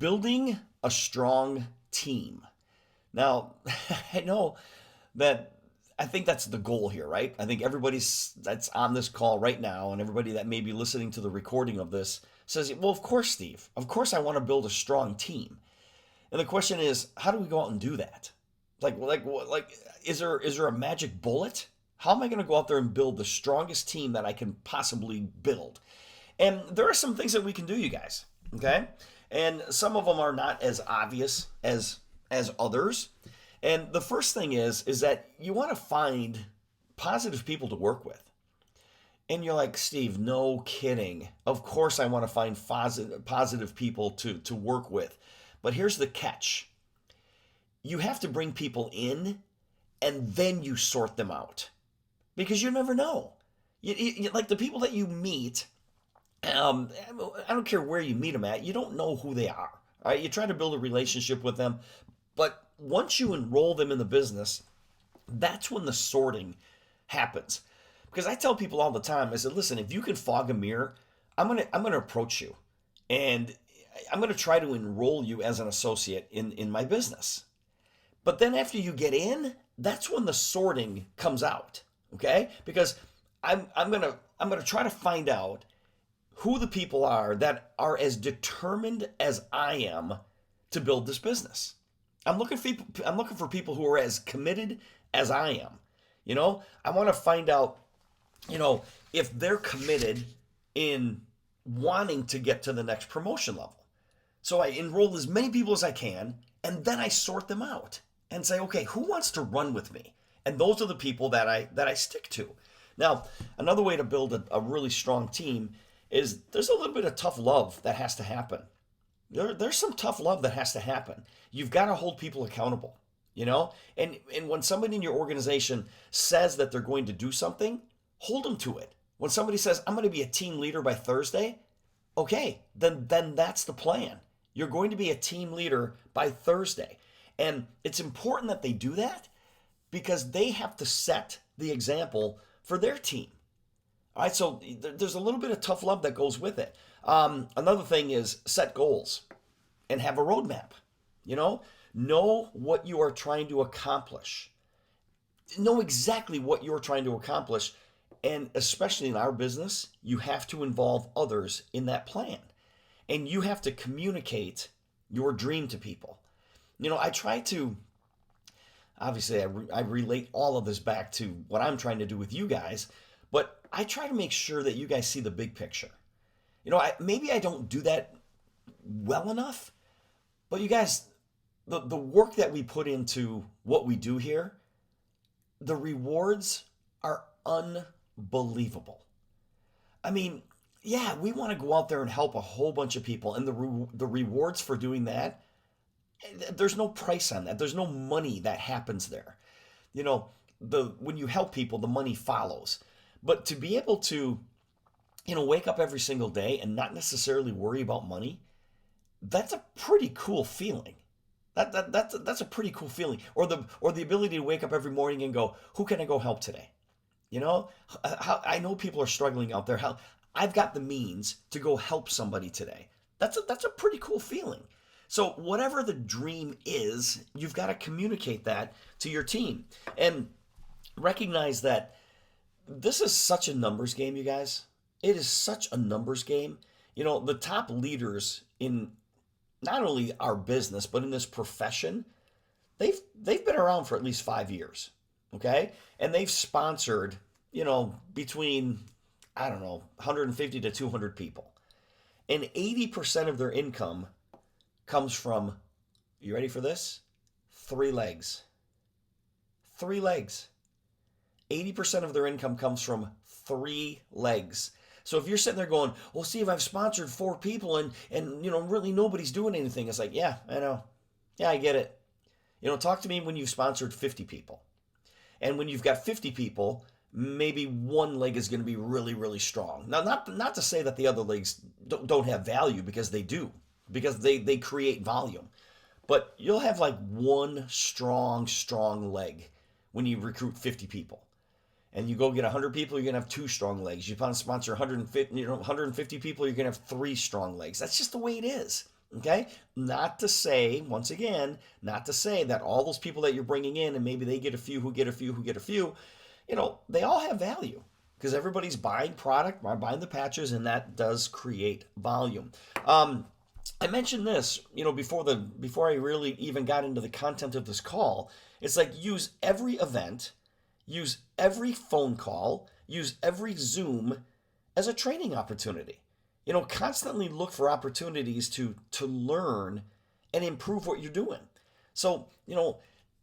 building a strong team. Now, I know that I think that's the goal here, right? I think everybody's that's on this call right now and everybody that may be listening to the recording of this says, "Well, of course, Steve. Of course I want to build a strong team." And the question is, how do we go out and do that? Like is there a magic bullet? How am I going to go out there and build the strongest team that I can possibly build? And there are some things that we can do, you guys. Okay, and some of them are not as obvious as others. And the first thing is that you want to find positive people to work with. And you're like, Steve, no kidding. Of course, I want to find positive people to work with. But here's the catch: you have to bring people in and then you sort them out because you never know. Like the people that you meet, I don't care where you meet them at, you don't know who they are. All right, you try to build a relationship with them, but once you enroll them in the business, that's when the sorting happens. Because I tell people all the time, I said, listen, if you can fog a mirror, I'm gonna approach you, and I'm gonna try to enroll you as an associate in my business. But then after you get in, that's when the sorting comes out. Okay? Because I'm gonna try to find out who the people are that are as determined as I am to build this business. I'm looking for people who are as committed as I am. I want to find out, if they're committed in wanting to get to the next promotion level. So I enroll as many people as I can, and then I sort them out and say, okay, who wants to run with me? And those are the people that I stick to. Now, another way to build a really strong team is there's a little bit of tough love that has to happen. There's some tough love that has to happen. You've got to hold people accountable, and when somebody in your organization says that they're going to do something, hold them to it. When somebody says, I'm going to be a team leader by Thursday, okay, then that's the plan. You're going to be a team leader by Thursday. And it's important that they do that because they have to set the example for their team. All right, so there's a little bit of tough love that goes with it. Another thing is set goals and have a roadmap. Know what you are trying to accomplish. Know exactly what you're trying to accomplish. And especially in our business, you have to involve others in that plan. And you have to communicate your dream to people. I try to, obviously, I relate all of this back to what I'm trying to do with you guys, but I try to make sure that you guys see the big picture. Maybe I don't do that well enough, but you guys, the work that we put into what we do here, the rewards are unbelievable. I mean, yeah, we want to go out there and help a whole bunch of people, and the rewards for doing that, there's no price on that. There's no money that happens there. When you help people, the money follows. But to be able to, wake up every single day and not necessarily worry about money, that's a pretty cool feeling. That's a pretty cool feeling. Or the ability to wake up every morning and go, who can I go help today? I know people are struggling out there. How I've got the means to go help somebody today. That's a pretty cool feeling. So whatever the dream is, you've got to communicate that to your team and recognize that this is such a numbers game, you guys. It is such a numbers game. The top leaders in not only our business but in this profession, they've been around for at least 5 years, okay? And they've sponsored, between, I don't know, 150 to 200 people. And 80% of their income comes from, you ready for this? 3 legs. 3 legs. 80% of their income comes from 3 legs. So if you're sitting there going, well, Steve, I've sponsored 4 people and really nobody's doing anything. It's like, yeah, I know. Yeah, I get it. Talk to me when you've sponsored 50 people. And when you've got 50 people, maybe one leg is going to be really, really strong. Now, not to say that the other legs don't have value, because they do, because they create volume. But you'll have like one strong leg when you recruit 50 people. And you go get 100 people, you're going to have 2 strong legs. You sponsor 150 people, you're going to have 3 strong legs. That's just the way it is. Okay? Not to say, once again, not to say that all those people that you're bringing in and maybe they get a few who get a few who get a few, they all have value because everybody's buying product, buying the patches, and that does create volume. I mentioned this, before I really even got into the content of this call. It's like use every event, use every phone call, use every Zoom as a training opportunity. Constantly look for opportunities to learn and improve what you're doing. So,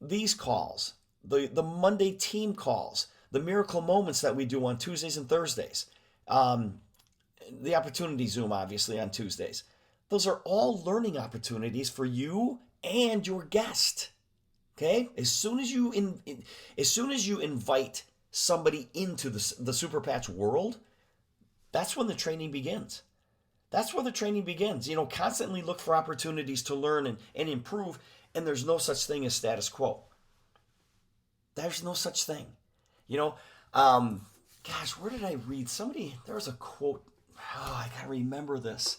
these calls, the Monday team calls, the miracle moments that we do on Tuesdays and Thursdays, um, the opportunity Zoom obviously on Tuesdays. Those are all learning opportunities for you and your guest. Okay? As soon as you invite somebody into the Super Patch world, that's when the training begins. That's where the training begins. Constantly look for opportunities to learn and improve, and there's no such thing as status quo. There's no such thing. You know, gosh, where did I read? There was a quote. Oh, I gotta remember this.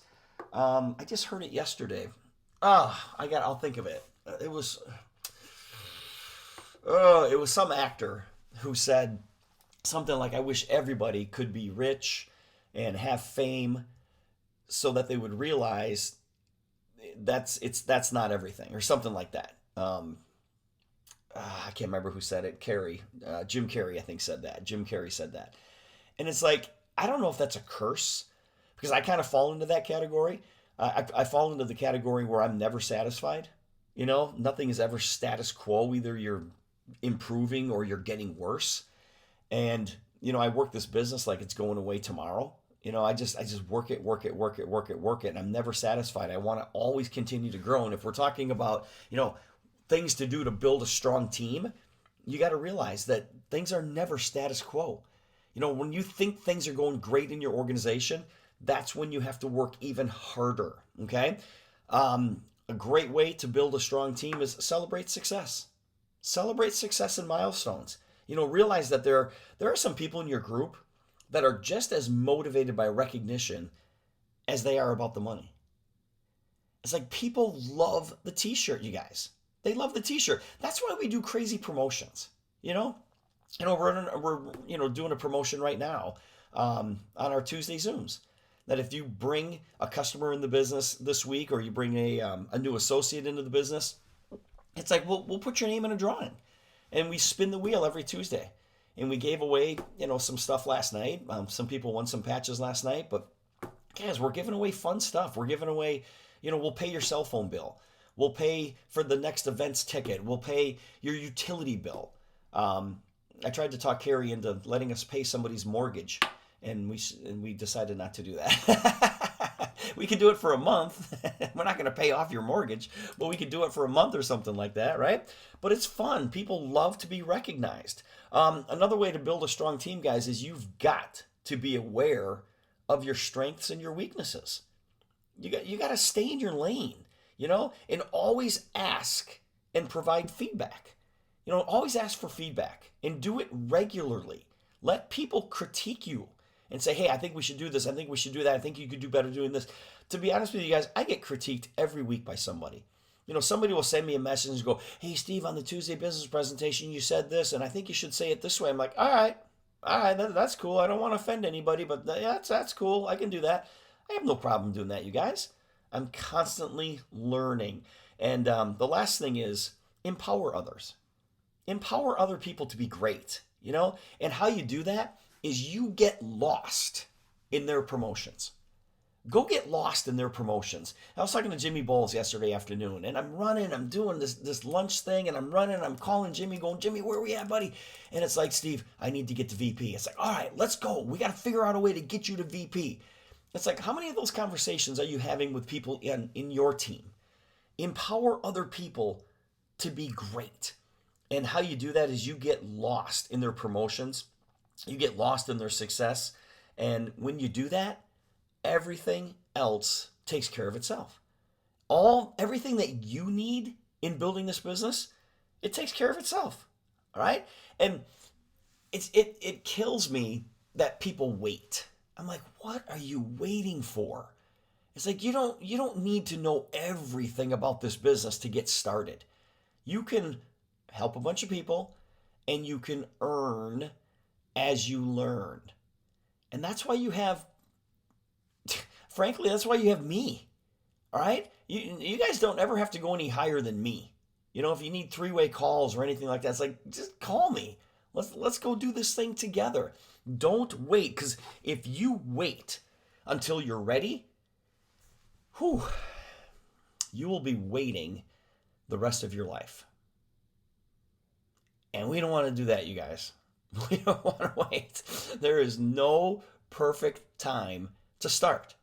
I just heard it yesterday. I'll think of it. It was some actor who said something like, "I wish everybody could be rich and have fame, so that they would realize that's not everything," or something like that. I can't remember who said it. Jim Carrey, I think, said that. Jim Carrey said that, and it's like, I don't know if that's a curse, because I kind of fall into that category. I fall into the category where I'm never satisfied. Nothing is ever status quo. Either you're improving or you're getting worse. And I work this business like it's going away tomorrow. I just work it, work it, work it, work it, work it, and I'm never satisfied. I want to always continue to grow. And if we're talking about things to do to build a strong team, you got to realize that things are never status quo. When you think things are going great in your organization, that's when you have to work even harder. Okay. A great way to build a strong team is celebrate success. Celebrate success and milestones. Realize that there are some people in your group that are just as motivated by recognition as they are about the money. It's like people love the t-shirt, you guys. They love the t-shirt. That's why we do crazy promotions. We're doing a promotion right now on our Tuesday Zooms. That if you bring a customer in the business this week, or you bring a new associate into the business, it's like we'll put your name in a drawing, and we spin the wheel every Tuesday. And we gave away some stuff last night. Some people won some patches last night, but guys, we're giving away fun stuff. We're giving away, we'll pay your cell phone bill. We'll pay for the next event's ticket. We'll pay your utility bill. I tried to talk Carrie into letting us pay somebody's mortgage, and we decided not to do that. We could do it for a month. We're not going to pay off your mortgage, but we could do it for a month or something like that, right? But it's fun. People love to be recognized. Another way to build a strong team, guys, is you've got to be aware of your strengths and your weaknesses. You got to stay in your lane, and always ask and provide feedback. Always ask for feedback and do it regularly. Let people critique you and say, "Hey, I think we should do this. I think we should do that. I think you could do better doing this." To be honest with you guys, I get critiqued every week by somebody. Somebody will send me a message and go, "Hey, Steve, on the Tuesday business presentation, you said this, and I think you should say it this way." I'm like, all right, that's cool. I don't want to offend anybody, but yeah, that's cool. I can do that. I have no problem doing that, you guys. I'm constantly learning. And the last thing is empower others. Empower other people to be great, And how you do that is you get lost in their promotions. Go get lost in their promotions. I was talking to Jimmy Bowles yesterday afternoon, and I'm doing this lunch thing, and I'm calling Jimmy, going, "Jimmy, where are we at, buddy?" And it's like, "Steve, I need to get to VP." It's like, "All right, let's go. We got to figure out a way to get you to VP." It's like, how many of those conversations are you having with people in your team? Empower other people to be great. And how you do that is you get lost in their promotions. You get lost in their success. And when you do that, everything else takes care of itself. Everything that you need in building this business, it takes care of itself. All right? And it kills me that people wait. I'm like, what are you waiting for? It's like you don't need to know everything about this business to get started. You can help a bunch of people and you can earn as you learn. And that's why you have, frankly, that's why you have me. All right? You guys don't ever have to go any higher than me. If you need three-way calls or anything like that, it's like, just call me. Let's go do this thing together. Don't wait, because if you wait until you're ready, whew, you will be waiting the rest of your life. And we don't want to do that, you guys. We don't want to wait. There is no perfect time to start.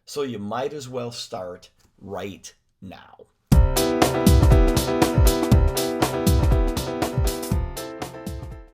So you might as well start right now.